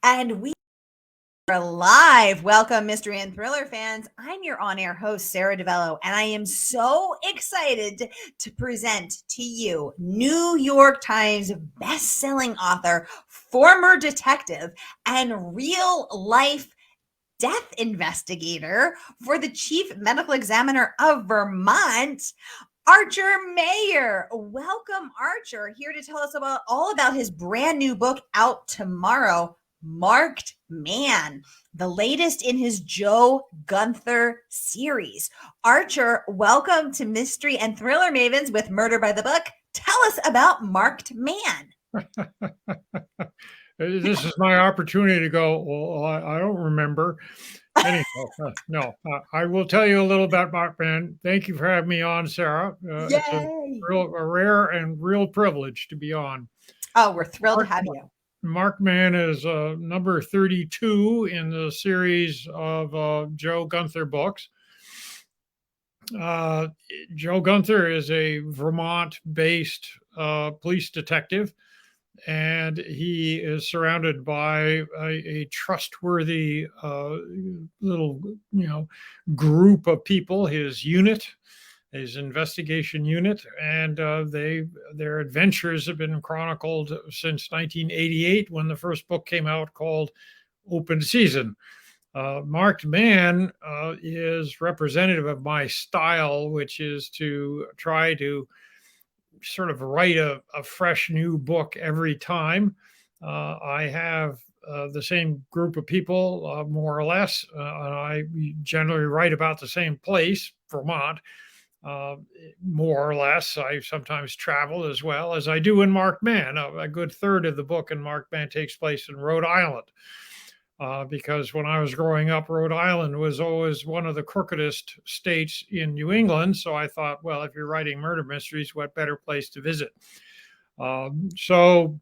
And we are live. Welcome, mystery and thriller fans. I'm your on-air host, Sara DiVello, and I am so excited to present to you New York Times bestselling author, former detective, and real-life death investigator for the Chief Medical Examiner of Vermont, Archer Mayer. Welcome, Archer, here to tell us all about his brand new book out tomorrow, Marked Man, the latest in his Joe Gunther series. Archer, welcome to Mystery and Thriller Mavens with Murder by the Book. Tell us about Marked Man. This is my opportunity to go, well, I don't remember. Anyhow, no, I will tell you a little about Marked Man. Thank you for having me on, Sarah. It's a rare and real privilege to be on. Oh, we're thrilled to have you. Marked Man is number 32 in the series of Joe Gunther books. Joe Gunther is a Vermont-based police detective, and he is surrounded by a trustworthy little, group of people, his unit, his investigation unit, and their adventures have been chronicled since 1988 when the first book came out called Open Season. Marked Man is representative of my style, which is to try to sort of write a fresh new book every time. I have the same group of people, more or less, and I generally write about the same place, Vermont, more or less. I sometimes travel as well as I do in Marked Man. A good third of the book in Marked Man takes place in Rhode Island. Because when I was growing up, Rhode Island was always one of the crookedest states in New England. So I thought, well, if you're writing murder mysteries, what better place to visit? So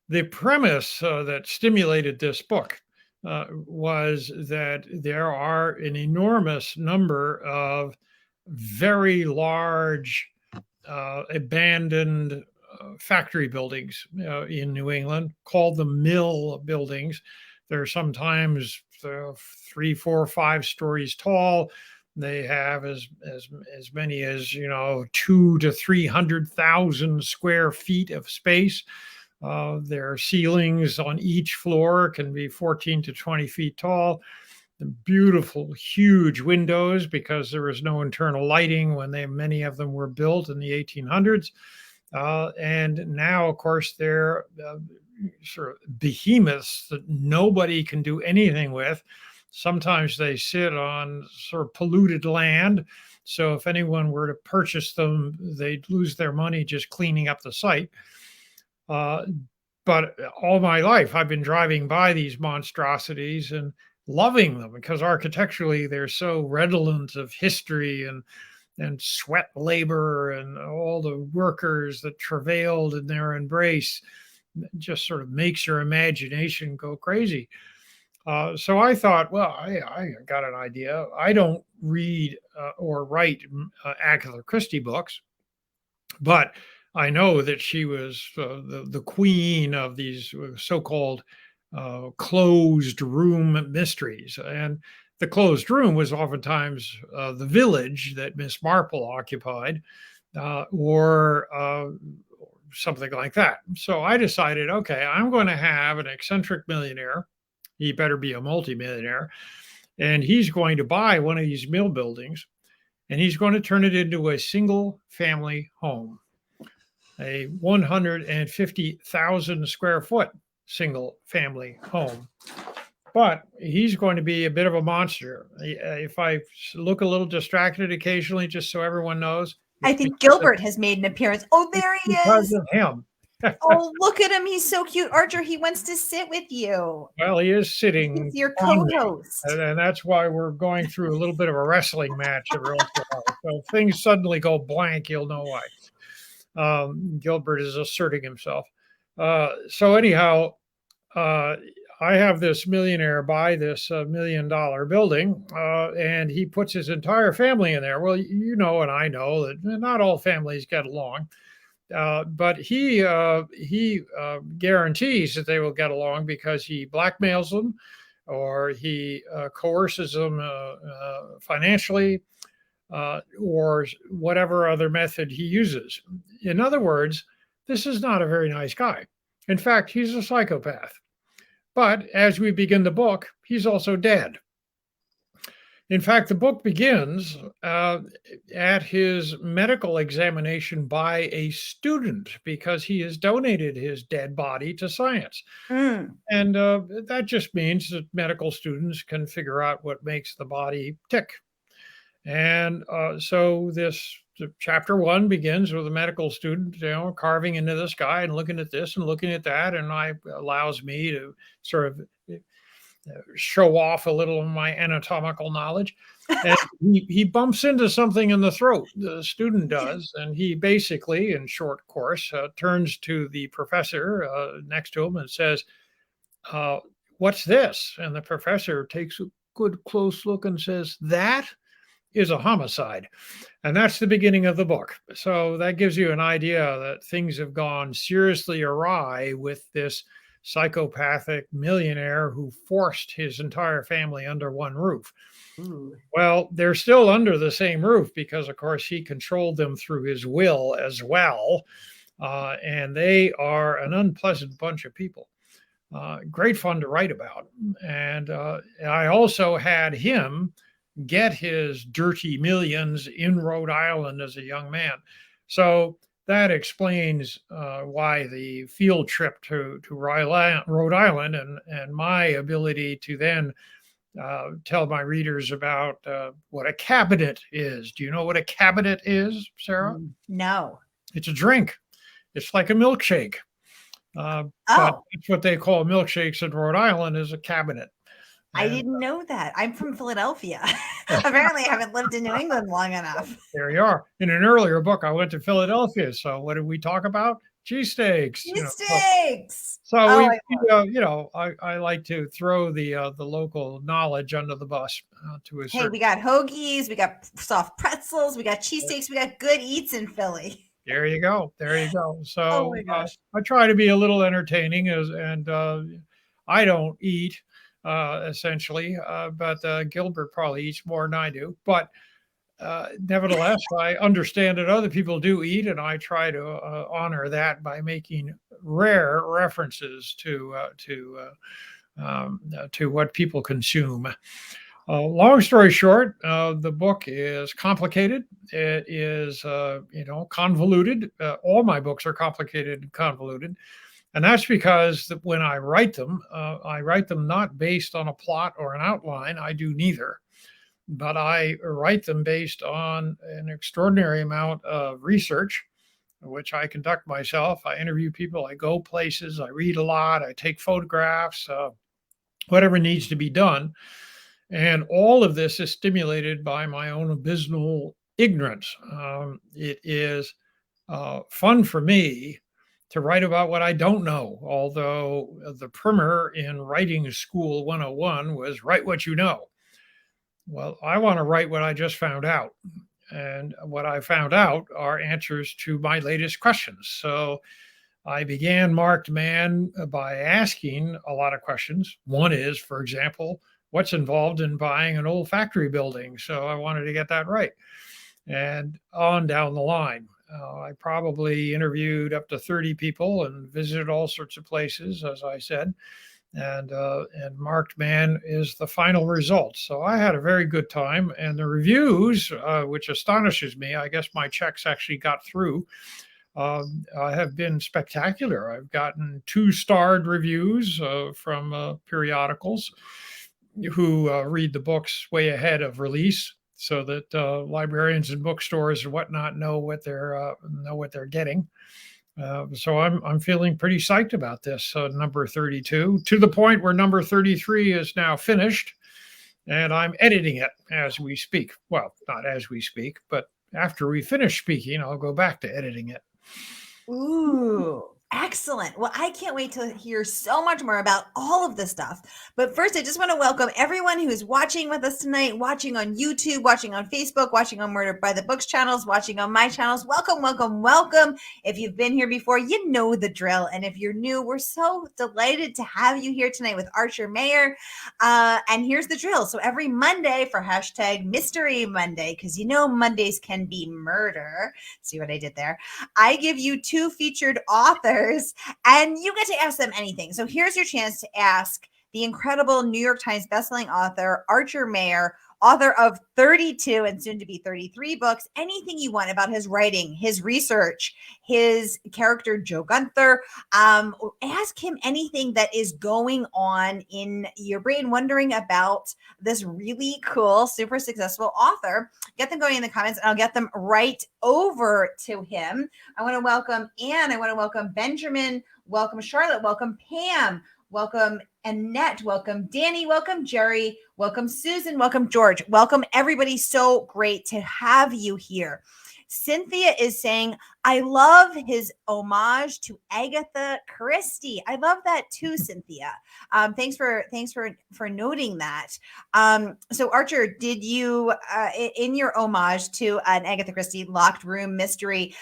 the premise that stimulated this book was that there are an enormous number of very large abandoned factory buildings in New England called the mill buildings. They're sometimes 3, 4, 5 stories tall. They have as many as 200,000 to 300,000 square feet of space. Their ceilings on each floor can be 14 to 20 feet tall. The beautiful, huge windows because there was no internal lighting when many of them were built in the 1800s. And now, of course, they're sort of behemoths that nobody can do anything with. Sometimes they sit on sort of polluted land. So if anyone were to purchase them, they'd lose their money just cleaning up the site. But all my life, I've been driving by these monstrosities and loving them because architecturally they're so redolent of history and sweat labor and all the workers that travailed in their embrace. Just sort of makes your imagination go crazy. So I thought, well, I got an idea. I don't read or write Agatha Christie books, but I know that she was the queen of these so-called closed room mysteries. And the closed room was oftentimes the village that Miss Marple occupied, or something like that. So I decided, okay, I'm going to have an eccentric millionaire. He better be a multimillionaire. And he's going to buy one of these mill buildings, and he's going to turn it into a single family home, a 150,000 square foot single family home. But he's going to be a bit of a monster. If I look a little distracted occasionally, just so everyone knows. I think Gilbert has made an appearance. Oh, there he is. Because of him. Oh, look at him. He's so cute. Archer, he wants to sit with you. Well, he is sitting. He's your co-host. And that's why we're going through a little bit of a wrestling match every once in a while. So if things suddenly go blank, you'll know why. Gilbert is asserting himself. So anyhow, I have this millionaire buy this $1 million building, and he puts his entire family in there. Well, you know, and I know that not all families get along. But he guarantees that they will get along because he blackmails them, or he coerces them financially, or whatever other method he uses. In other words, this is not a very nice guy. In fact, he's a psychopath. But as we begin the book, he's also dead. In fact, the book begins at his medical examination by a student because he has donated his dead body to science. Mm. And that just means that medical students can figure out what makes the body tick. And so this chapter 1 begins with a medical student, carving into the sky and looking at this and looking at that, and allows me to sort of show off a little of my anatomical knowledge. And he bumps into something in the throat, the student does, and he basically, in short course, turns to the professor next to him and says, "What's this?" And the professor takes a good close look and says, "That is a homicide." And that's the beginning of the book. So that gives you an idea that things have gone seriously awry with this psychopathic millionaire who forced his entire family under one roof. Ooh. Well, they're still under the same roof because, of course, he controlled them through his will as well. And they are an unpleasant bunch of people. Great fun to write about. And I also had him get his dirty millions in Rhode Island as a young man. So that explains why the field trip to Rhode Island and my ability to then tell my readers about what a cabinet is. Do you know what a cabinet is, Sarah? No. It's a drink. It's like a milkshake. But that's what they call milkshakes in Rhode Island, is a cabinet. I didn't know that. I'm from Philadelphia. Apparently, I haven't lived in New England long enough. There you are. In an earlier book, I went to Philadelphia. So what did we talk about? Cheesesteaks. Cheesesteaks. So I like to throw the local knowledge under the bus to a certain. Hey, we got hoagies, we got soft pretzels, we got cheesesteaks, we got good eats in Philly. There you go. There you go. So oh my gosh. I try to be a little entertaining, and I don't eat. Essentially, but Gilbert probably eats more than I do. But nevertheless, I understand that other people do eat, and I try to honor that by making rare references to what people consume. Long story short, the book is complicated. It is, convoluted. All my books are complicated and convoluted. And that's because when I write them not based on a plot or an outline. I do neither. But I write them based on an extraordinary amount of research, which I conduct myself. I interview people, I go places, I read a lot, I take photographs, whatever needs to be done. And all of this is stimulated by my own abysmal ignorance. It is fun for me to write about what I don't know, although the primer in Writing School 101 was write what you know. Well, I want to write what I just found out. And what I found out are answers to my latest questions. So I began Marked Man by asking a lot of questions. One is, for example, what's involved in buying an old factory building? So I wanted to get that right. And on down the line. I probably interviewed up to 30 people and visited all sorts of places, as I said. And Marked Man is the final result. So I had a very good time. And the reviews, which astonishes me, I guess my checks actually got through, have been spectacular. I've gotten 2-starred reviews from periodicals who read the books way ahead of release, so that librarians and bookstores and whatnot know what they're getting. So I'm feeling pretty psyched about this number 32, to the point where number 33 is now finished, and I'm editing it as we speak. Well, not as we speak, but after we finish speaking, I'll go back to editing it. Ooh. Excellent. Well, I can't wait to hear so much more about all of this stuff. But first, I just want to welcome everyone who's watching with us tonight, watching on YouTube, watching on Facebook, watching on Murder by the Books channels, watching on my channels. Welcome, welcome, welcome. If you've been here before, you know the drill. And if you're new, we're so delighted to have you here tonight with Archer Mayer. And here's the drill. So every Monday for hashtag Mystery Monday, because you know Mondays can be murder. See what I did there? I give you two featured authors and you get to ask them anything. So here's your chance to ask the incredible New York Times bestselling author, Archer Mayer, author of 32 and soon to be 33 books, anything you want about his writing, his research, his character, Joe Gunther. Ask him anything that is going on in your brain, wondering about this really cool, super successful author. Get them going in the comments and I'll get them right over to him. I want to welcome Anne. I want to welcome Benjamin. Welcome Charlotte. Welcome Pam. Welcome Annette. Welcome Danny. Welcome Jerry. Welcome Susan. Welcome George. Welcome everybody. So great to have you here. Cynthia is saying, I love his homage to Agatha Christie. I love that too, Cynthia. Thanks for noting that. So Archer, did you, in your homage to an Agatha Christie locked room mystery,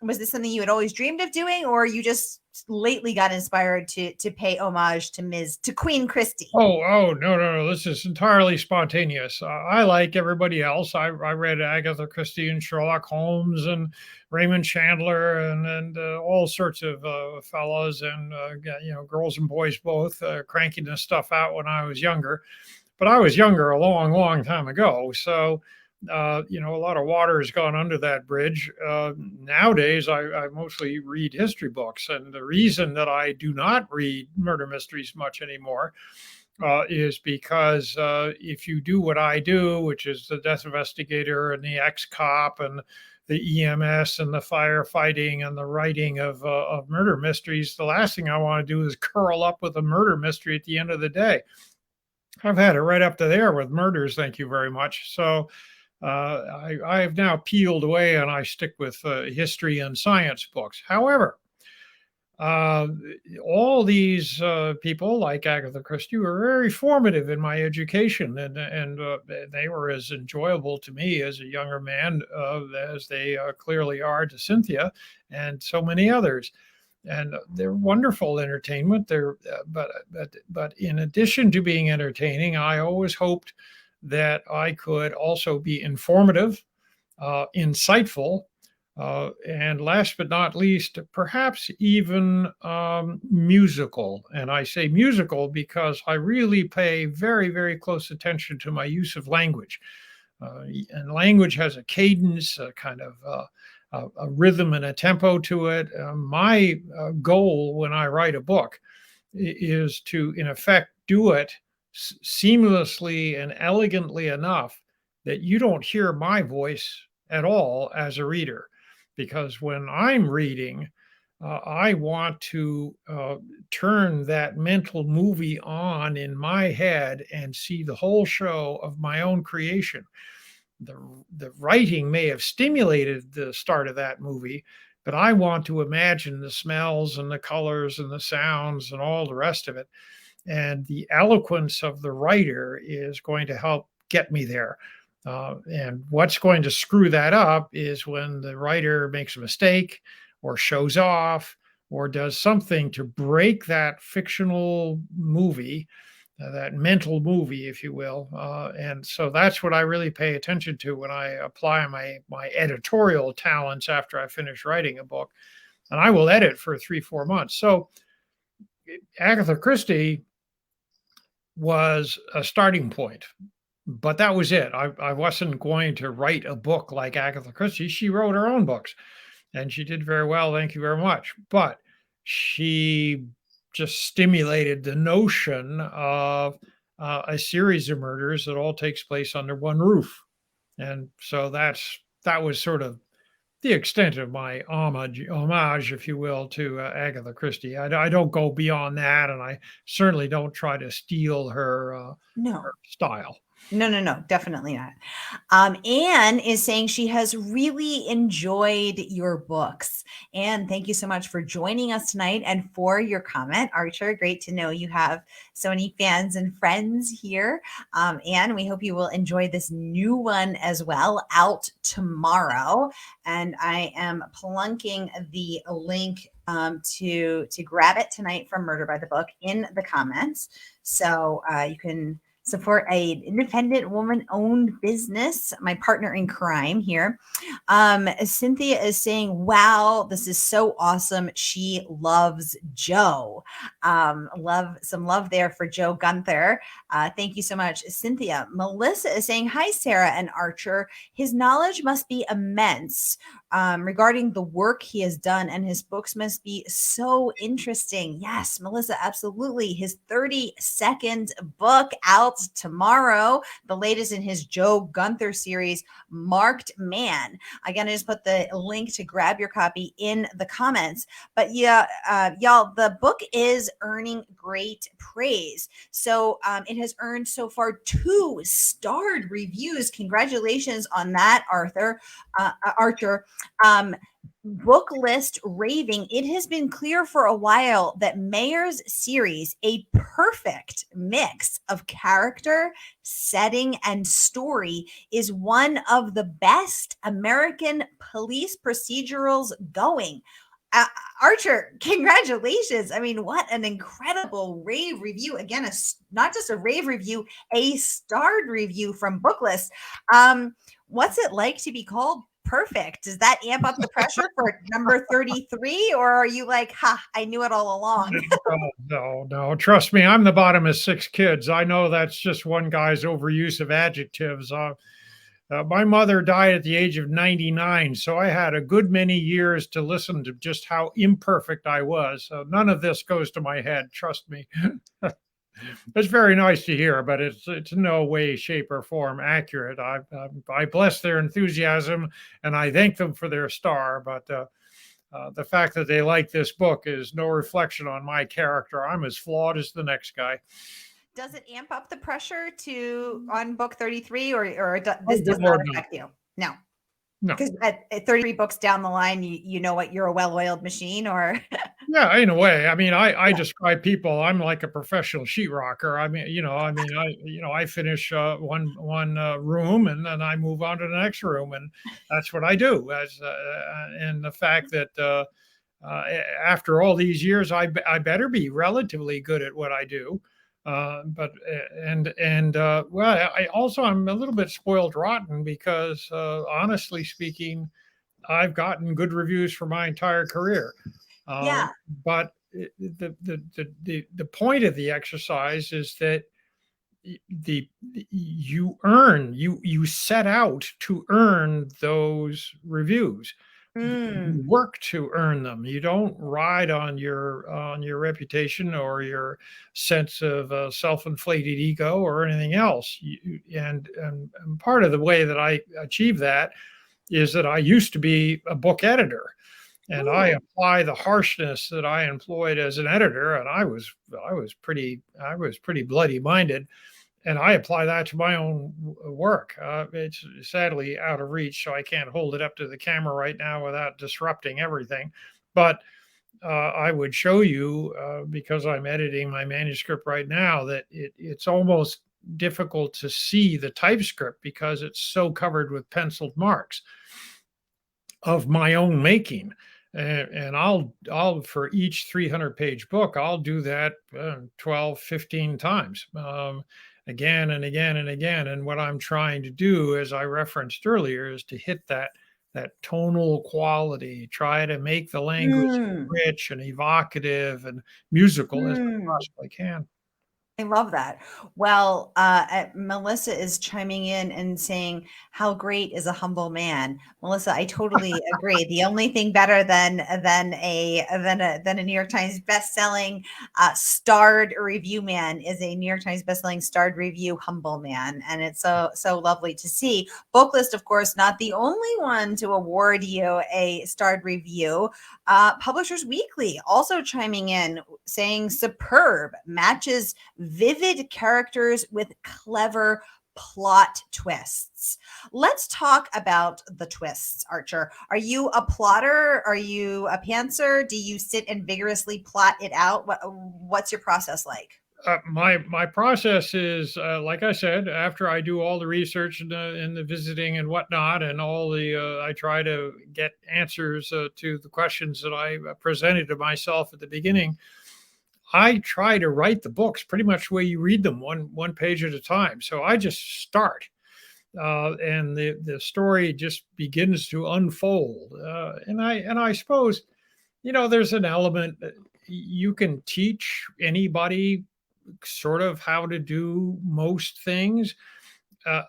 was this something you had always dreamed of doing, or you just lately got inspired to pay homage to Queen Christie? No. This is entirely spontaneous. I, like everybody else, I read Agatha Christie and Sherlock Holmes and Raymond Chandler and all sorts of fellows and girls and boys both, cranking this stuff out when I was younger. But I was younger a long, long time ago, so a lot of water has gone under that bridge. Nowadays, I mostly read history books, and the reason that I do not read murder mysteries much anymore is because if you do what I do, which is the death investigator and the ex-cop and the EMS and the firefighting and the writing of murder mysteries, the last thing I want to do is curl up with a murder mystery at the end of the day. I've had it right up to there with murders, thank you very much. So I have now peeled away and I stick with history and science books. However, all these people like Agatha Christie were very formative in my education, and they were as enjoyable to me as a younger man as they clearly are to Cynthia and so many others. And they're wonderful entertainment. But in addition to being entertaining, I always hoped that I could also be informative, insightful, and last but not least, perhaps even musical. And I say musical because I really pay very, very close attention to my use of language. And language has a cadence, a kind of a rhythm and a tempo to it. My goal when I write a book is to, in effect, do it seamlessly and elegantly enough that you don't hear my voice at all as a reader. Because when I'm reading, I want to turn that mental movie on in my head and see the whole show of my own creation. The writing may have stimulated the start of that movie, but I want to imagine the smells and the colors and the sounds and all the rest of it. And the eloquence of the writer is going to help get me there. And what's going to screw that up is when the writer makes a mistake or shows off or does something to break that fictional movie, that mental movie, if you will. And so that's what I really pay attention to when I apply my editorial talents after I finish writing a book. And I will edit for 3-4 months. So Agatha Christie was a starting point. But that was it. I wasn't going to write a book like Agatha Christie. She wrote her own books, and she did very well. Thank you very much. But she just stimulated the notion of a series of murders that all takes place under one roof. And so that was sort of the extent of my homage, if you will, to Agatha Christie. I don't go beyond that, and I certainly don't try to steal her, her style. No, definitely not. Anne is saying she has really enjoyed your books. Anne, thank you so much for joining us tonight and for your comment. Archer, great to know you have so many fans and friends here. Anne, we hope you will enjoy this new one as well, out tomorrow. And I am plunking the link to grab it tonight from Murder by the Book in the comments. So you can support a independent woman-owned business. My partner in crime here. Cynthia is saying, wow, this is so awesome. She loves Joe. Some love there for Joe Gunther. Thank you so much, Cynthia. Melissa is saying, hi, Sarah and Archer. His knowledge must be immense regarding the work he has done, and his books must be so interesting. Yes, Melissa, absolutely. His 30-second book out tomorrow, the latest in his Joe Gunther series, Marked Man. Again, I just put the link to grab your copy in the comments. But yeah, y'all, the book is earning great praise. So it has earned so far 2 starred reviews. Congratulations on that, Archer. Book list raving. It has been clear for a while that Mayer's series, a perfect mix of character, setting, and story, is one of the best American police procedurals going. Archer, congratulations. I mean, what an incredible rave review. Again, not just a rave review, a starred review from Booklist. What's it like to be called perfect? Does that amp up the pressure for number 33? Or are you like, ha, I knew it all along? No. Trust me, I'm the bottom of 6 kids. I know that's just one guy's overuse of adjectives. My mother died at the age of 99, so I had a good many years to listen to just how imperfect I was. So none of this goes to my head, trust me. It's very nice to hear, but it's in no way, shape, or form accurate. I bless their enthusiasm and I thank them for their star, but the fact that they like this book is no reflection on my character. I'm as flawed as the next guy. Does it amp up the pressure on book 33, or this does not affect you? No. No. Because at 33 books down the line, you know what, you're a well-oiled machine, or yeah, in a way. I mean, I describe people. I'm like a professional sheetrocker. I finish one room and then I move on to the next room, and that's what I do. And the fact that after all these years, I better be relatively good at what I do. Well, I also I'm a little bit spoiled rotten because honestly speaking, I've gotten good reviews for my entire career. yeah. But the point of the exercise is that you set out to earn those reviews. You work to earn them. You don't ride on your reputation or your sense of self-inflated ego or anything else. And part of the way that I achieve that is that I used to be a book editor, and I apply the harshness that I employed as an editor, and I was pretty bloody minded, and I apply that to my own work. It's sadly out of reach, so I can't hold it up to the camera right now without disrupting everything. But I would show you, because I'm editing my manuscript right now, that it's almost difficult to see the typescript because it's so covered with penciled marks of my own making. And I'll for each 300-page book, I'll do that 12, 15 times, again and again and again. And what I'm trying to do, as I referenced earlier, is to hit that tonal quality, try to make the language rich and evocative and musical as I possibly can. I love that. Well, Melissa is chiming in and saying, how great is a humble man? Melissa, I totally agree. The only thing better than a New York Times bestselling starred review man is a New York Times bestselling starred review humble man. And it's so lovely to see. Booklist, of course, not the only one to award you a starred review. Publishers Weekly also chiming in, saying superb, matches vivid characters with clever plot twists. Let's talk about the twists, Archer. Are you a plotter? Are you a pantser? Do you sit and vigorously plot it out? What's your process like? My process is, like I said, after I do all the research and the visiting and whatnot, and all the, I try to get answers to the questions that I presented to myself at the beginning. I try to write the books pretty much the way you read them, one page at a time. So I just start, and the story just begins to unfold. And I suppose, there's an element that you can teach anybody sort of how to do most things,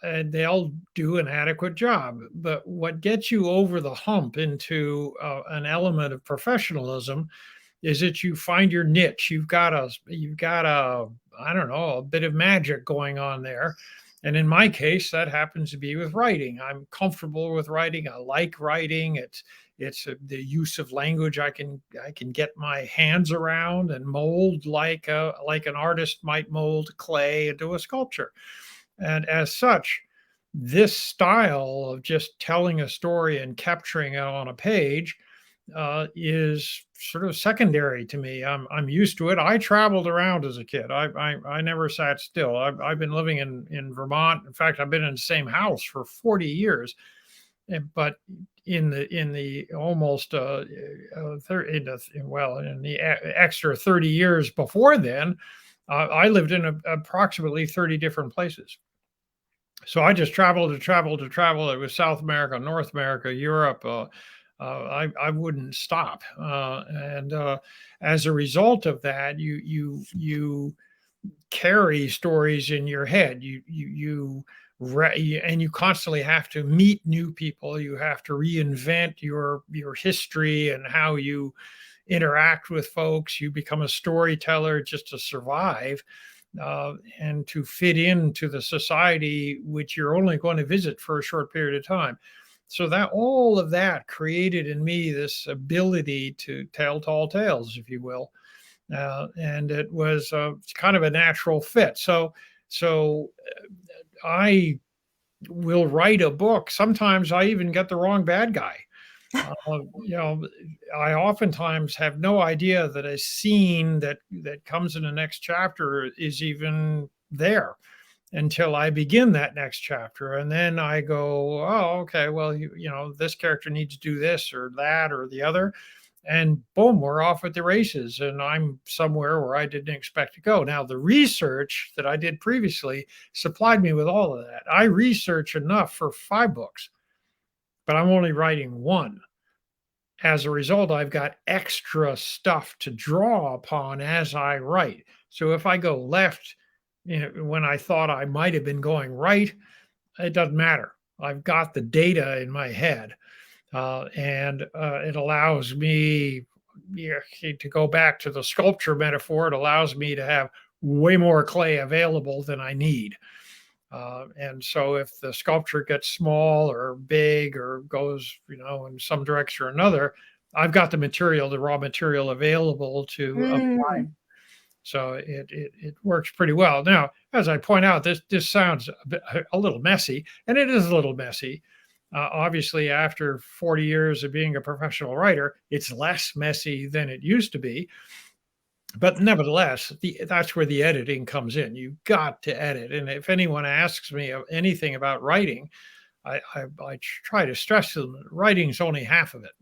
and they'll do an adequate job. But what gets you over the hump into an element of professionalism is that you find your niche. You've got a I don't know, a bit of magic going on there. And in my case, that happens to be with writing. I'm comfortable with writing. I like writing. It's the use of language I can get my hands around and mold like an artist might mold clay into a sculpture. And as such, this style of just telling a story and capturing it on a page is sort of secondary to me. I'm used to it. I traveled around as a kid. I never sat still. I've been living in Vermont. In fact, I've been in the same house for 40 years. But in the almost in the extra 30 years before then, I lived in approximately 30 different places. So I just traveled. It was South America, North America, Europe. I wouldn't stop, and as a result of that, you carry stories in your head. And you constantly have to meet new people. You have to reinvent your history and how you interact with folks. You become a storyteller just to survive. And to fit into the society which you're only going to visit for a short period of time. So that all of that created in me this ability to tell tall tales, if you will. And it was kind of a natural fit. So I will write a book. Sometimes I even get the wrong bad guy. I oftentimes have no idea that a scene that comes in the next chapter is even there until I begin that next chapter. And then I go, oh, okay, well, this character needs to do this or that or the other. And boom, we're off at the races. And I'm somewhere where I didn't expect to go. Now, the research that I did previously supplied me with all of that. I research enough for 5 books, but I'm only writing 1. As a result, I've got extra stuff to draw upon as I write. So if I go left, when I thought I might have been going right, it doesn't matter. I've got the data in my head, and it allows me to go back to the sculpture metaphor. It allows me to have way more clay available than I need. And so if the sculpture gets small or big or goes, in some direction or another, I've got the raw material available to apply. So it works pretty well. Now, as I point out, this sounds a little messy, and it is a little messy. Obviously, after 40 years of being a professional writer, it's less messy than it used to be. But nevertheless, that's where the editing comes in. You've got to edit. And if anyone asks me anything about writing, I try to stress to them that writing's only half of it.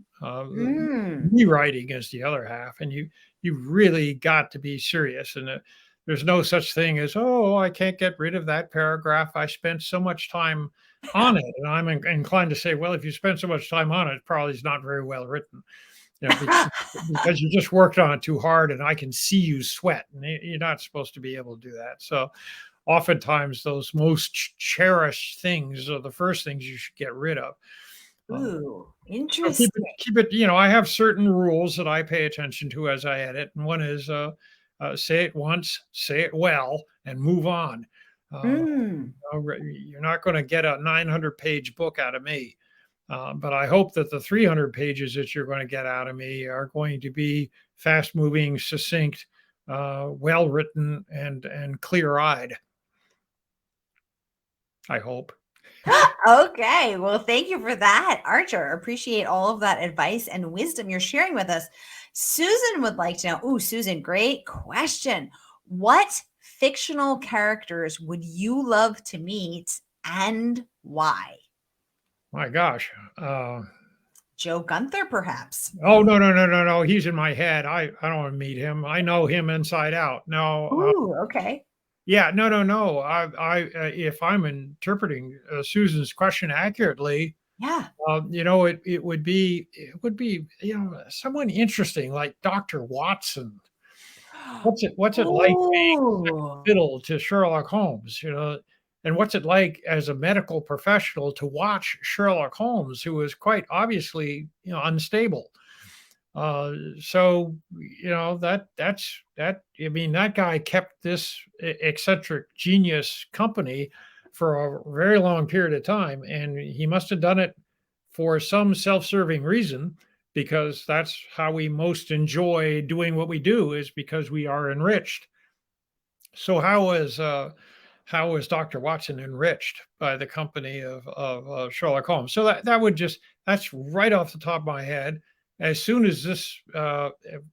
Rewriting is the other half. And you really got to be serious. And there's no such thing as, I can't get rid of that paragraph. I spent so much time on it. And I'm inclined to say, well, if you spend so much time on it, it probably is not very well written. Because you just worked on it too hard, and I can see you sweat, and you're not supposed to be able to do that. So oftentimes those most cherished things are the first things you should get rid of. Ooh, interesting. So keep it, I have certain rules that I pay attention to as I edit. And one is say it once, say it well, and move on. You're not going to get a 900-page book out of me. But I hope that the 300 pages that you're going to get out of me are going to be fast-moving, succinct, well-written, and clear-eyed. I hope. Okay. Well, thank you for that, Archer. Appreciate all of that advice and wisdom you're sharing with us. Susan would like to know. Ooh, Susan, great question. What fictional characters would you love to meet and why? My gosh. Joe Gunther, perhaps. Oh, no. He's in my head. I don't want to meet him. I know him inside out. No. Ooh, okay. Yeah. No. If I'm interpreting Susan's question accurately, Yeah. it would be someone interesting like Dr. Watson. What's it like Ooh. fiddle to Sherlock Holmes, and what's it like as a medical professional to watch Sherlock Holmes, who is quite obviously, unstable. So, that. I mean, that guy kept this eccentric genius company for a very long period of time, and he must have done it for some self-serving reason, because that's how we most enjoy doing what we do, is because we are enriched. So how was Dr. Watson enriched by the company of Sherlock Holmes? So that's right off the top of my head. As soon as this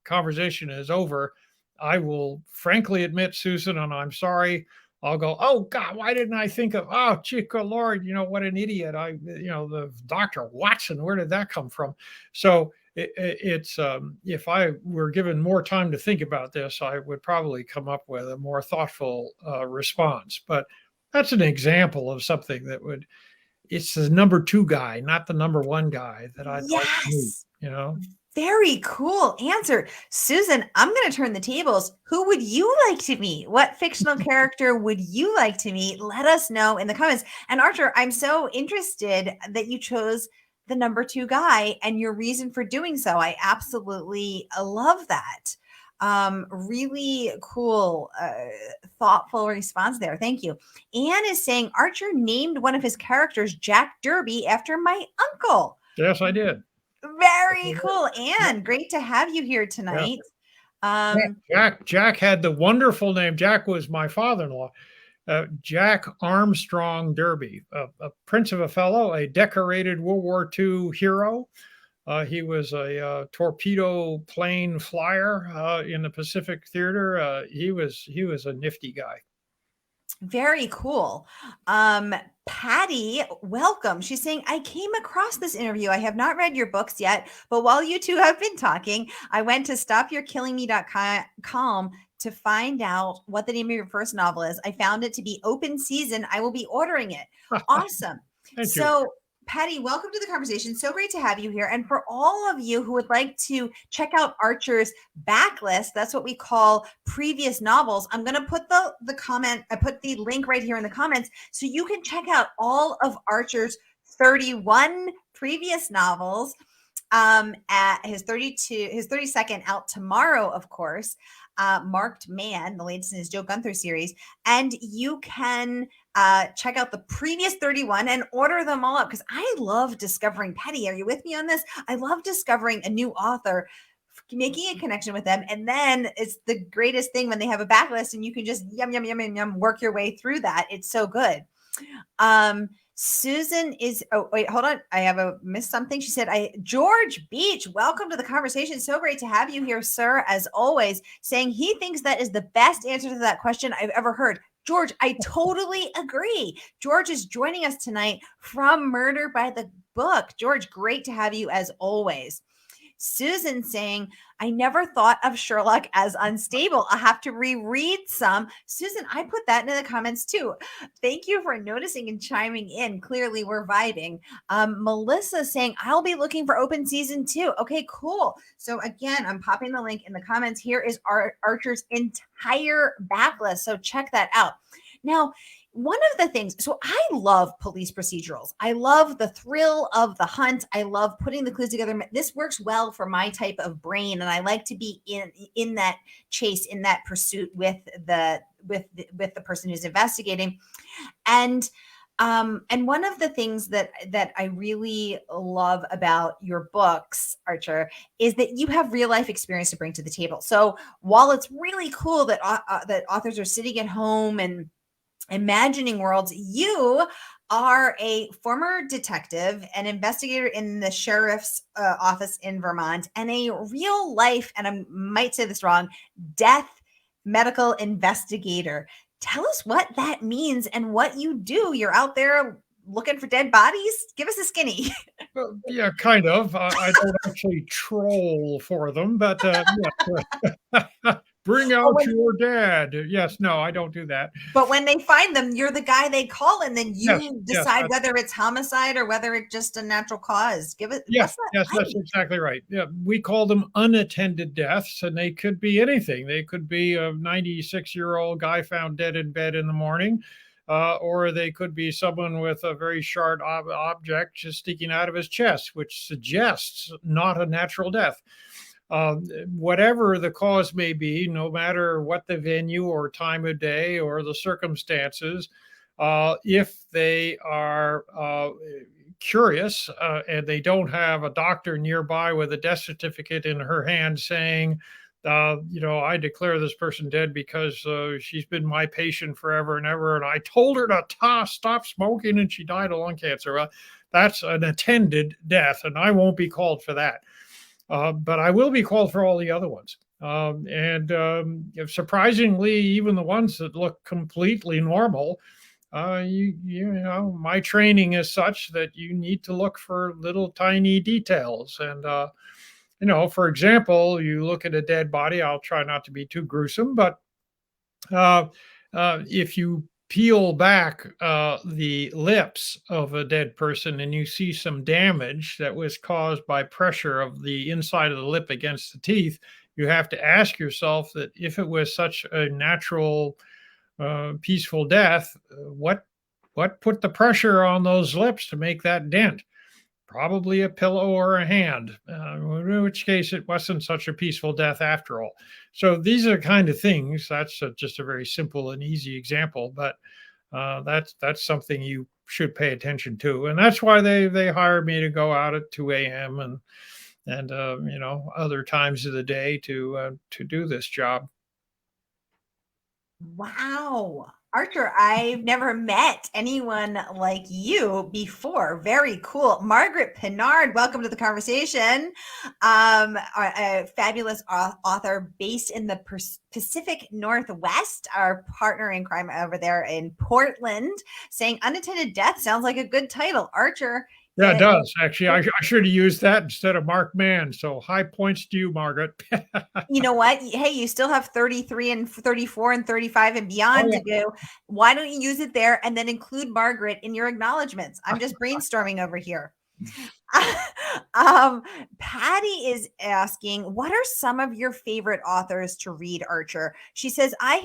conversation is over, I will frankly admit, Susan, and I'm sorry. I'll go, oh God, why didn't I think of, oh, chico Lord, what an idiot. The Dr. Watson, where did that come from? So it's if I were given more time to think about this, I would probably come up with a more thoughtful response. But that's an example of something that it's the number two guy, not the number one guy that I'd like to meet, Yes. Very cool answer. Susan, I'm going to turn the tables. Who would you like to meet? What fictional character would you like to meet? Let us know in the comments. And Archer, I'm so interested that you chose the number two guy and your reason for doing so. I absolutely love that. Really cool, thoughtful response there. Thank you. Anne is saying Archer named one of his characters Jack Derby after my uncle. Yes, I did. Very cool. Anne, great to have you here tonight. Jack had the wonderful name. Jack was my father-in-law. Jack Armstrong Derby, a prince of a fellow, a decorated World War II hero. He was a torpedo plane flyer in the Pacific Theater. He was a nifty guy. Very cool. Patty, welcome. She's saying, I came across this interview. I have not read your books yet, but while you two have been talking, I went to stopyourkillingme.com to find out what the name of your first novel is. I found it to be Open Season. I will be ordering it. Awesome. Thank you. Patty, welcome to the conversation. So great to have you here. And for all of you who would like to check out Archer's backlist, that's what we call previous novels. I'm going to put the link right here in the comments so you can check out all of Archer's 31 previous novels. At his 32nd out tomorrow, of course, Marked Man, the latest in his Joe Gunther series. And you can check out the previous 31 and order them all up, because I love discovering, Patty, are you with me on this? I love discovering a new author, making a connection with them. And then it's the greatest thing when they have a backlist and you can just yum, work your way through that. It's so good. Susan is, oh, wait, hold on. I have missed something. She said, George Beach, welcome to the conversation. So great to have you here, sir, as always, saying he thinks that is the best answer to that question I've ever heard. George, I totally agree. George is joining us tonight from Murder by the Book. George, great to have you as always. Susan saying, I never thought of Sherlock as unstable. I'll have to reread some. Susan, I put that in the comments too. Thank you for noticing and chiming in. Clearly, we're vibing. Melissa saying, I'll be looking for Open Season 2. Okay, cool. So again, I'm popping the link in the comments. Here is Archer's entire backlist. So check that out. Now, one of the things, so I love police procedurals. I love the thrill of the hunt. I love putting the clues together. This works well for my type of brain, and I like to be in that chase, in that pursuit with the person who's investigating. And one of the things that I really love about your books, Archer, is that you have real life experience to bring to the table. So while it's really cool that that authors are sitting at home and imagining worlds. You are a former detective, an investigator in the sheriff's office in Vermont, and a real life, and I might say this wrong, death medical investigator. Tell us what that means and what you do. You're out there looking for dead bodies. Give us a skinny. Well, yeah, kind of. I don't actually troll for them, but yes. Bring out your dad. Yes, no, I don't do that. But when they find them, you're the guy they call, and then Yes, you yes, decide whether it's homicide or whether it's just a natural cause. Give it. yes, What's that yes, that's like? exactly right. Yeah, we call them unattended deaths, and they could be anything. They could be a 96-year-old guy found dead in bed in the morning, or they could be someone with a very sharp object just sticking out of his chest, which suggests not a natural death. Whatever the cause may be, no matter what the venue or time of day or the circumstances, if they are curious and they don't have a doctor nearby with a death certificate in her hand saying, I declare this person dead because she's been my patient forever and ever, and I told her to stop smoking and she died of lung cancer. That's an attended death, and I won't be called for that. But I will be called for all the other ones. Surprisingly, even the ones that look completely normal, my training is such that you need to look for little tiny details. And, for example, you look at a dead body, I'll try not to be too gruesome, but if you peel back the lips of a dead person and you see some damage that was caused by pressure of the inside of the lip against the teeth, you have to ask yourself that if it was such a natural, peaceful death, what put the pressure on those lips to make that dent? Probably a pillow or a hand, in which case it wasn't such a peaceful death after all. So these are the kind of things. That's just a very simple and easy example, but that's something you should pay attention to, and that's why they hired me to go out at 2 a.m. and other times of the day to do this job. Wow. Archer, I've never met anyone like you before. Very cool. Margaret Pinard, welcome to the conversation. A fabulous author based in the Pacific Northwest, our partner in crime over there in Portland, saying Unattended Death sounds like a good title. Archer. Yeah, it does. Actually, I should have used that instead of Mark Mann. So high points to you, Margaret. You know what? Hey, you still have 33 and 34 and 35 and beyond to do. Why don't you use it there and then include Margaret in your acknowledgments? I'm just brainstorming over here. Patty is asking, what are some of your favorite authors to read, Archer? She says, I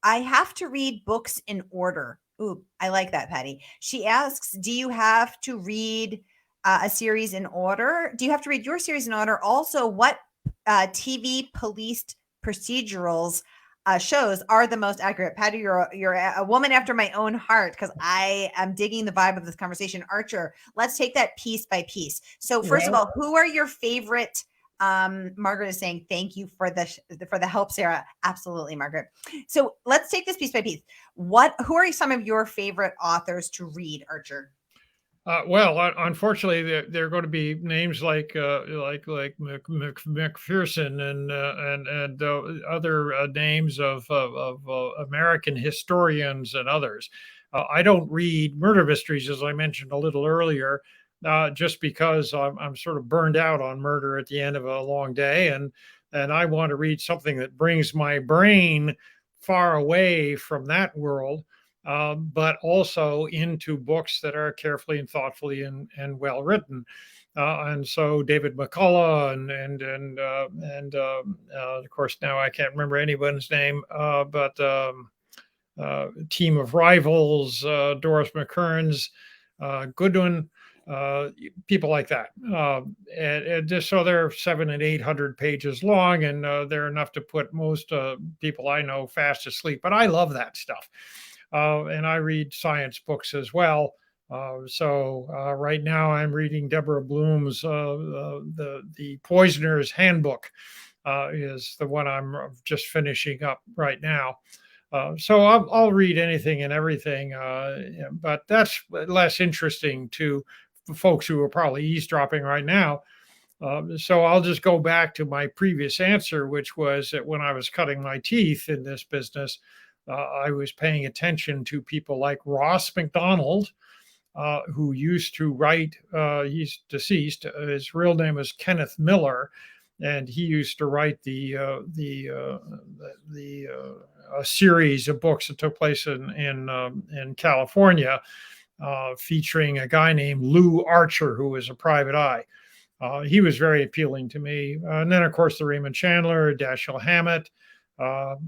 have to read books in order. Ooh, I like that, Patty. She asks, do you have to read a series in order? Do you have to read your series in order? Also, what TV policed procedurals shows are the most accurate? Patty, you're a woman after my own heart, because I am digging the vibe of this conversation. Archer, let's take that piece by piece. So first of all, who are your favorite? Margaret is saying thank you for the help, Sarah. Absolutely, Margaret. So let's take this piece by piece. Who are some of your favorite authors to read, Archer? Unfortunately, there are going to be names like McPherson and other names of American historians and others. I don't read murder mysteries, as I mentioned a little earlier, just because I'm sort of burned out on murder at the end of a long day, and I want to read something that brings my brain far away from that world. But also into books that are carefully and thoughtfully and well written. And so David McCullough and of course now I can't remember anyone's name, but Team of Rivals, Doris McKearns, Goodwin, people like that. And just so they're 700 and 800 pages long, and they're enough to put most people I know fast asleep. But I love that stuff. And I read science books as well. So right now I'm reading Deborah Bloom's the Poisoner's Handbook is the one I'm just finishing up right now. So I'll read anything and everything, but that's less interesting to folks who are probably eavesdropping right now. So I'll just go back to my previous answer, which was that when I was cutting my teeth in this business, I was paying attention to people like Ross McDonald, who used to write. He's deceased. His real name is Kenneth Miller, and he used to write a series of books that took place in California, featuring a guy named Lou Archer, who was a private eye. He was very appealing to me. And then, of course, the Raymond Chandler, Dashiell Hammett,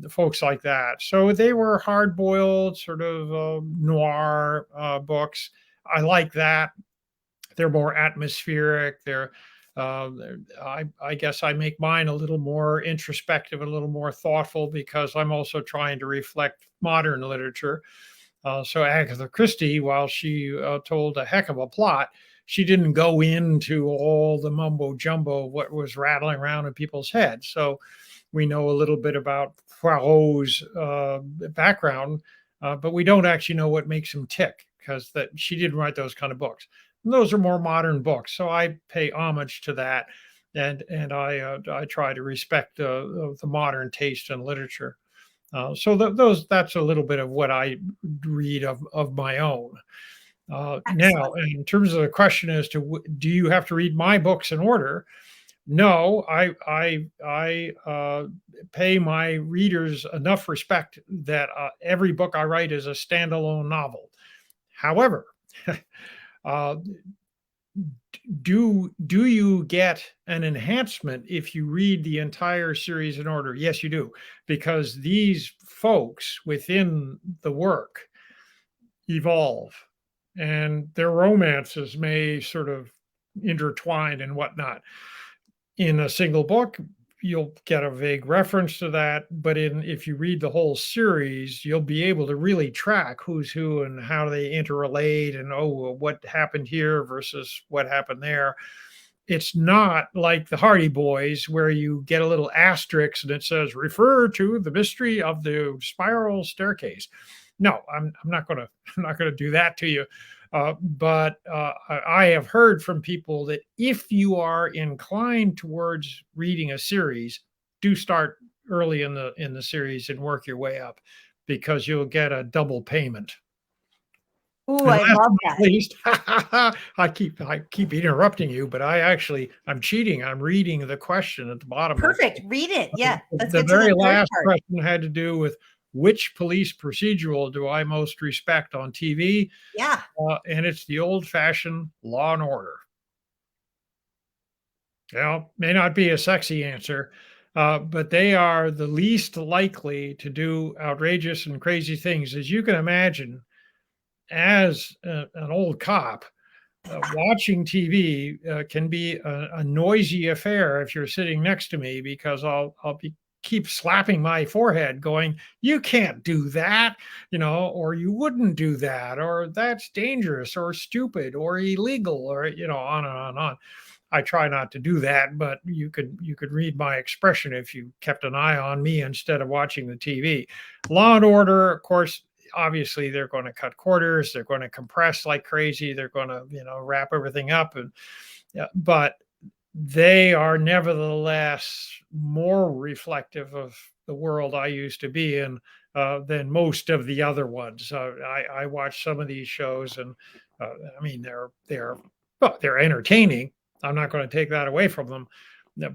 folks like that. So they were hard-boiled, sort of noir books. I like that. They're more atmospheric. I guess I make mine a little more introspective, a little more thoughtful, because I'm also trying to reflect modern literature. So Agatha Christie, while she told a heck of a plot, she didn't go into all the mumbo jumbo of what was rattling around in people's heads. So we know a little bit about Poirot's background, but we don't actually know what makes him tick, because that she didn't write those kind of books. And those are more modern books, so I pay homage to that, and I try to respect the modern taste in literature. So that's a little bit of what I read of my own. Now, in terms of the question as to do you have to read my books in order? No, I pay my readers enough respect that every book I write is a standalone novel. However, do you get an enhancement if you read the entire series in order? Yes, you do, because these folks within the work evolve, and their romances may sort of intertwine and whatnot. In a single book, you'll get a vague reference to that, but if you read the whole series, you'll be able to really track who's who and how they interrelate, and what happened here versus what happened there. It's not like the Hardy Boys, where you get a little asterisk and it says refer to the mystery of the spiral staircase. No, I'm not gonna do that to you. But I have heard from people that if you are inclined towards reading a series, do start early in the series and work your way up, because you'll get a double payment. Oh, I love that. At least, I keep interrupting you, but I'm cheating. I'm reading the question at the bottom. Perfect. Read it. Yeah. Let's the very last question had to do with which police procedural do I most respect on TV? Yeah. And it's the old-fashioned Law and Order. May not be a sexy answer, but they are the least likely to do outrageous and crazy things. As you can imagine, as an old cop, watching TV can be a noisy affair if you're sitting next to me, because I'll keep slapping my forehead going, you can't do that, or you wouldn't do that, or that's dangerous or stupid or illegal, or, on and on and on. I try not to do that, but you could read my expression if you kept an eye on me instead of watching the TV. Law and Order, of course, obviously they're going to cut quarters, they're going to compress like crazy, they're going to, wrap everything up, but they are nevertheless more reflective of the world I used to be in than most of the other ones. I watch some of these shows, and I mean they're entertaining. I'm not going to take that away from them,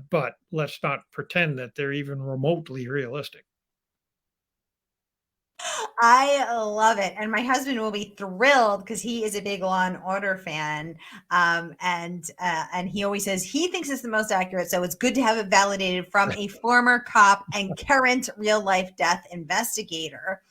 but let's not pretend that they're even remotely realistic. I love it. And my husband will be thrilled, because he is a big Law and Order fan. And he always says he thinks it's the most accurate. So it's good to have it validated from a former cop and current real life death investigator.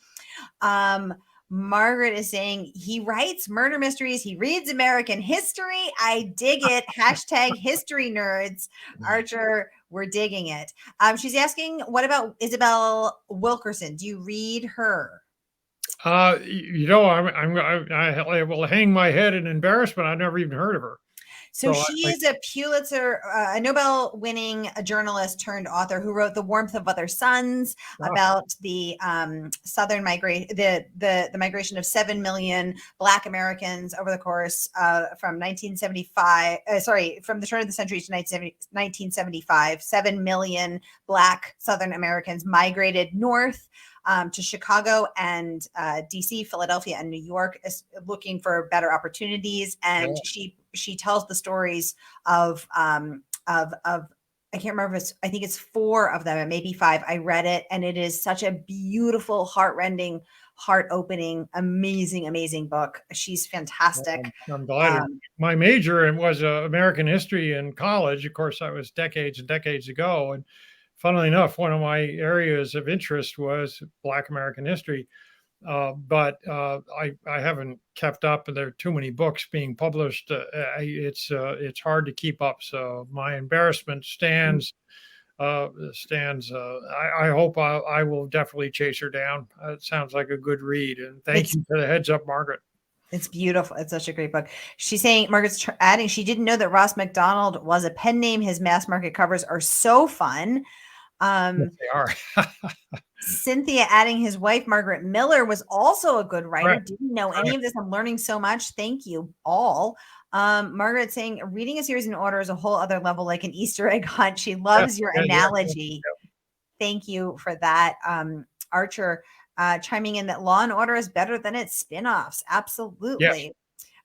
Margaret is saying he writes murder mysteries. He reads American history. I dig it. Hashtag history nerds. Archer, we're digging it. She's asking, what about Isabel Wilkerson? Do you read her? I will hang my head in embarrassment. I've never even heard of her. So So she is a Pulitzer, a Nobel-winning journalist turned author who wrote ''The Warmth of Other Suns" about the southern the migration of 7 million Black Americans over the course from 1975. From the turn of the century to 1975. 7 million Black Southern Americans migrated north to Chicago and DC, Philadelphia, and New York, looking for better opportunities. And she tells the stories of I can't remember if I think it's 4 of them, and maybe 5. I read it, and it is such a beautiful, heart-rending, heart-opening, amazing book. She's fantastic. I'm delighted. My major was American history in college. Of course, that was decades and decades ago. And funnily enough, one of my areas of interest was Black American history. But I haven't kept up, and there are too many books being published. It's hard to keep up. So my embarrassment stands. I hope I will definitely chase her down. It sounds like a good read. And thank you for the heads up, Margaret. It's beautiful. It's such a great book. She's saying, Margaret's adding, she didn't know that Ross McDonald was a pen name. His mass market covers are so fun. Yes, they are. Cynthia adding, his wife, Margaret Miller, was also a good writer. Right. Didn't know any of this. I'm learning so much. Thank you all. Margaret saying, reading a series in order is a whole other level, like an Easter egg hunt. She loves your analogy. Thank you for that. Archer chiming in that Law and Order is better than its spin-offs. Absolutely. Yes.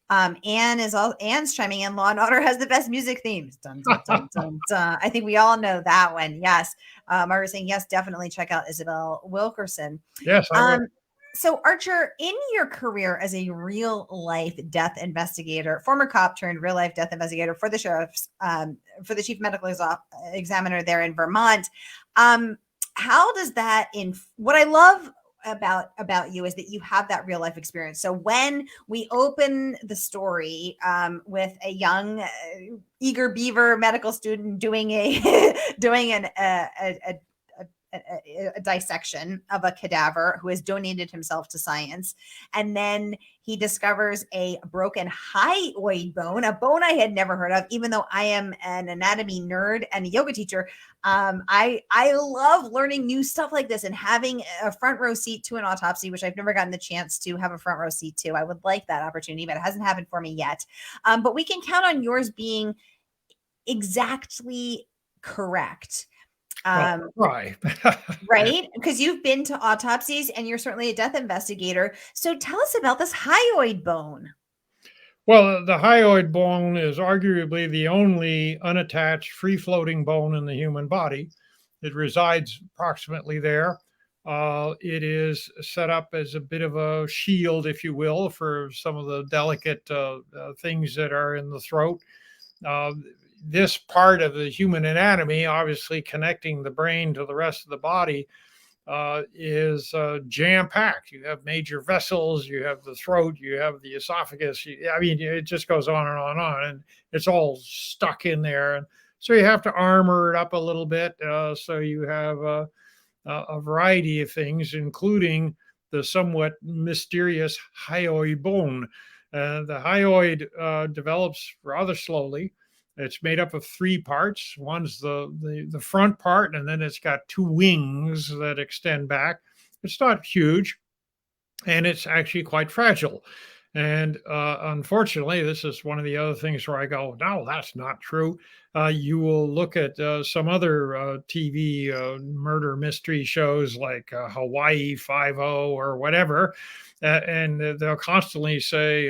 Anne's chiming in. Law and Order has the best music themes. Dun, dun, dun, dun, dun. I think we all know that one. Yes. Margaret saying, yes, definitely check out Isabel Wilkerson. Yes. So Archer, in your career as a real life death investigator, former cop turned real life death investigator for the sheriff's, for the chief medical examiner there in Vermont. How does that what I love about you is that you have that real life experience. So when we open the story with a young eager beaver medical student doing a dissection of a cadaver who has donated himself to science, and then he discovers a broken hyoid bone, a bone I had never heard of, even though I am an anatomy nerd and a yoga teacher. I love learning new stuff like this and having a front row seat to an autopsy, which I've never gotten the chance to have a front row seat to. I would like that opportunity, but it hasn't happened for me yet. But we can count on yours being exactly correct. Right. Right? Because you've been to autopsies and you're certainly a death investigator. So tell us about this hyoid bone. Well, the hyoid bone is arguably the only unattached, free-floating bone in the human body. It resides approximately there. It is set up as a bit of a shield, if you will, for some of the delicate things that are in the throat. This part of the human anatomy, obviously connecting the brain to the rest of the body, is jam-packed. You have major vessels, you have the throat, you have the esophagus. I mean, it just goes on and on and on, and it's all stuck in there. And so you have to armor it up a little bit. So you have a variety of things, including the somewhat mysterious hyoid bone. The hyoid develops rather slowly. It's made up of 3 parts. One's the front part, and then it's got 2 wings that extend back. It's not huge, and it's actually quite fragile. And unfortunately, this is one of the other things where I go, no, that's not true. You will look at some other TV murder mystery shows like Hawaii 5-0 or whatever, and they'll constantly say,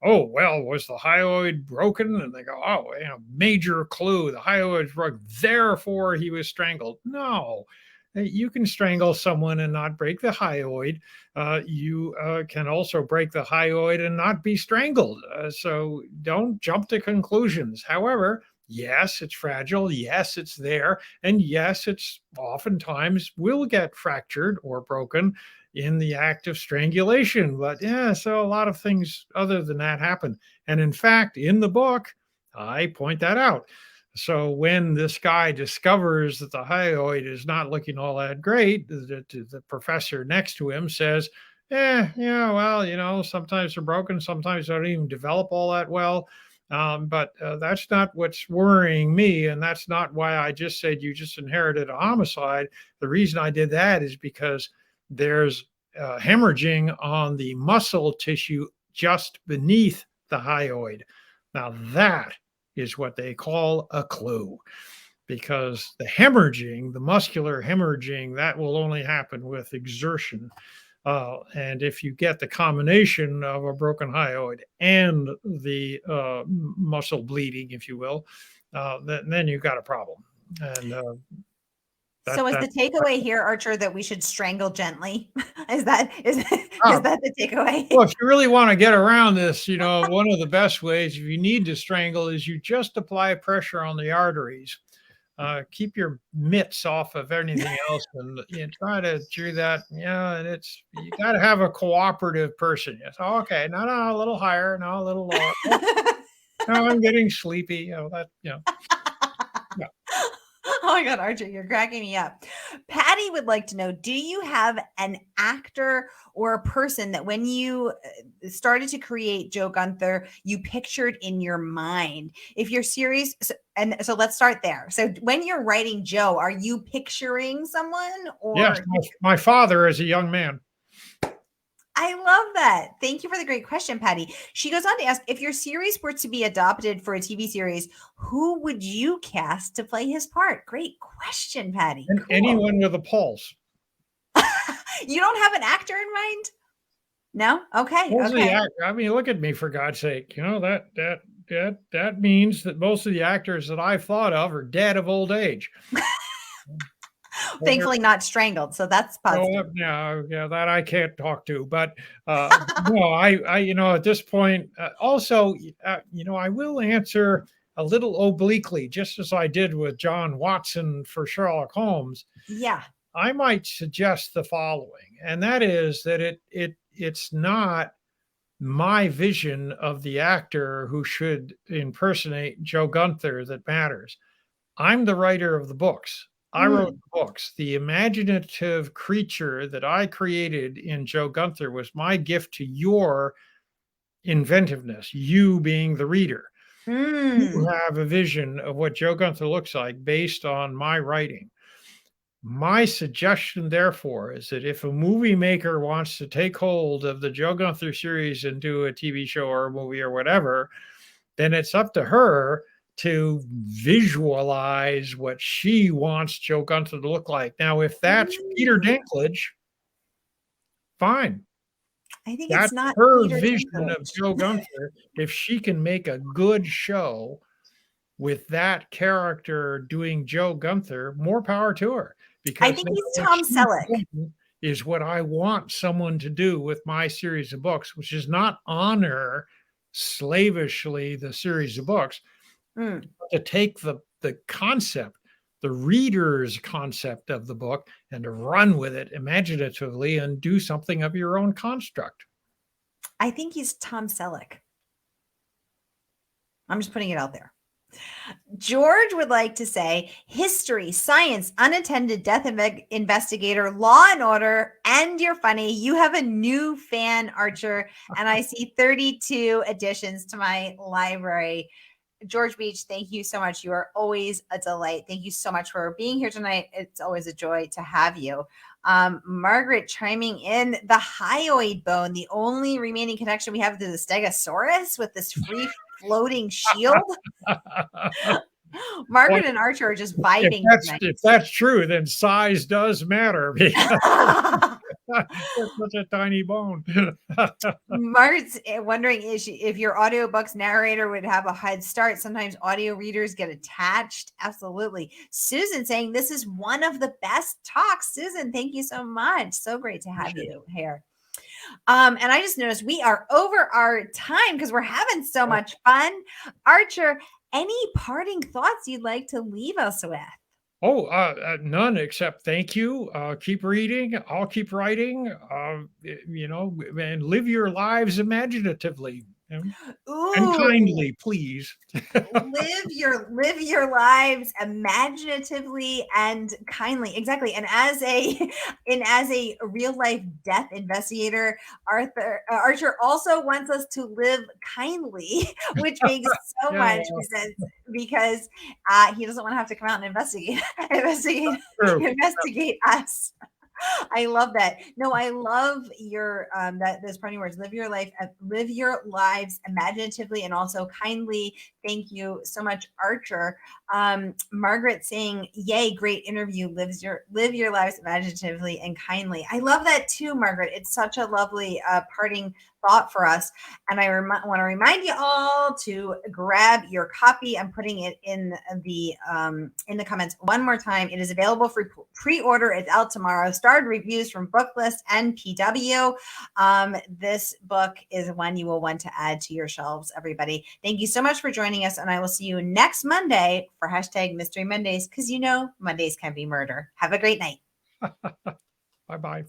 oh, well, was the hyoid broken? And they go, oh, major clue, the hyoid's broken, therefore he was strangled. No, you can strangle someone and not break the hyoid. You can also break the hyoid and not be strangled. So don't jump to conclusions. However, yes, it's fragile. Yes, it's there. And yes, it's oftentimes will get fractured or broken in the act of strangulation. But yeah, so a lot of things other than that happen. And in fact, in the book, I point that out. So when this guy discovers that the hyoid is not looking all that great, the professor next to him says, well, sometimes they're broken, sometimes they don't even develop all that well. But that's not what's worrying me. And that's not why I just said you just inherited a homicide. The reason I did that is because there's hemorrhaging on the muscle tissue just beneath the hyoid. Now, that is what they call a clue, because the hemorrhaging, the muscular hemorrhaging, that will only happen with exertion. And if you get the combination of a broken hyoid and the muscle bleeding, if you will, then you've got a problem. And so is the takeaway here, Archer, that we should strangle gently? Is that the takeaway? Well, if you really want to get around this, one of the best ways, if you need to strangle, is you just apply pressure on the arteries. Keep your mitts off of anything else, and try to do that. Yeah, and you got to have a cooperative person. Yes. Oh, okay. No, a little higher. No, a little lower. No, I'm getting sleepy. Yeah. Oh my God, Archer, you're cracking me up. Patty would like to know, do you have an actor or a person that when you started to create Joe Gunther, you pictured in your mind? If your series, so let's start there. So when you're writing Joe, are you picturing someone? Or yes, my father as a young man. I love that. Thank you for the great question, Patty. She goes on to ask, if your series were to be adopted for a TV series, who would you cast to play his part? Great question, Patty. Cool. Anyone with a pulse. You don't have an actor in mind? No? Okay. I mean, look at me, for God's sake. That means that most of the actors that I've thought of are dead of old age. Thankfully not strangled, so that's positive. Yeah, that I can't talk to, but no, I at this point, also, I will answer a little obliquely, just as I did with John Watson for Sherlock Holmes. Yeah, I might suggest the following, and that is that it's not my vision of the actor who should impersonate Joe Gunther that matters. I'm the writer of the books. I wrote the books. The imaginative creature that I created in Joe Gunther was my gift to your inventiveness, you being the reader. You have a vision of what Joe Gunther looks like based on my writing. My suggestion, therefore, is that if a movie maker wants to take hold of the Joe Gunther series and do a TV show or a movie or whatever, then it's up to her to visualize what she wants Joe Gunther to look like. Now, if that's Peter Dinklage, fine. I think that's not her Peter vision Dinklage. of Joe Gunther. If she can make a good show with that character doing Joe Gunther, more power to her. Because I think he's Tom Selleck. Is what I want someone to do with my series of books, which is not honor slavishly the series of books, to take the concept, the reader's concept of the book, and to run with it imaginatively and do something of your own construct. I think he's Tom Selleck. I'm just putting it out there. George would like to say history, science, unattended death investigator, law and order, and you're funny. You have a new fan, Archer, and I see 32 additions to my library. George Beach, thank you so much. You are always a delight. Thank you so much for being here tonight. It's always a joy to have you. Margaret chiming in, the hyoid bone, the only remaining connection we have to the Stegosaurus with this free floating shield. Margaret and Archer are just vibing. If that's true, then size does matter. It's such a tiny bone. Margaret's wondering if your audiobooks narrator would have a head start. Sometimes audio readers get attached. Absolutely. Susan saying this is one of the best talks. Susan, thank you so much. So great to have you here. And I just noticed we are over our time because we're having so much fun. Archer, any parting thoughts you'd like to leave us with? None except thank you. Keep reading. I'll keep writing, and live your lives imaginatively. And kindly, please. live your lives imaginatively and kindly. Exactly. And as a real life death investigator, Archer also wants us to live kindly, which makes so much sense because he doesn't want to have to come out and investigate us. I love that. No, I love your those parting words. Live your lives imaginatively and also kindly. Thank you so much, Archer. Margaret saying, "Yay, great interview. Live your lives imaginatively and kindly." I love that too, Margaret. It's such a lovely parting thought for us. And I want to remind you all to grab your copy. I'm putting it in the comments one more time. It is available for pre-order. It's out tomorrow. Starred reviews from Booklist and PW. This book is one you will want to add to your shelves, everybody. Thank you so much for joining us, and I will see you next Monday for #Mystery Mondays, because Mondays can be murder. Have a great night. Bye-bye.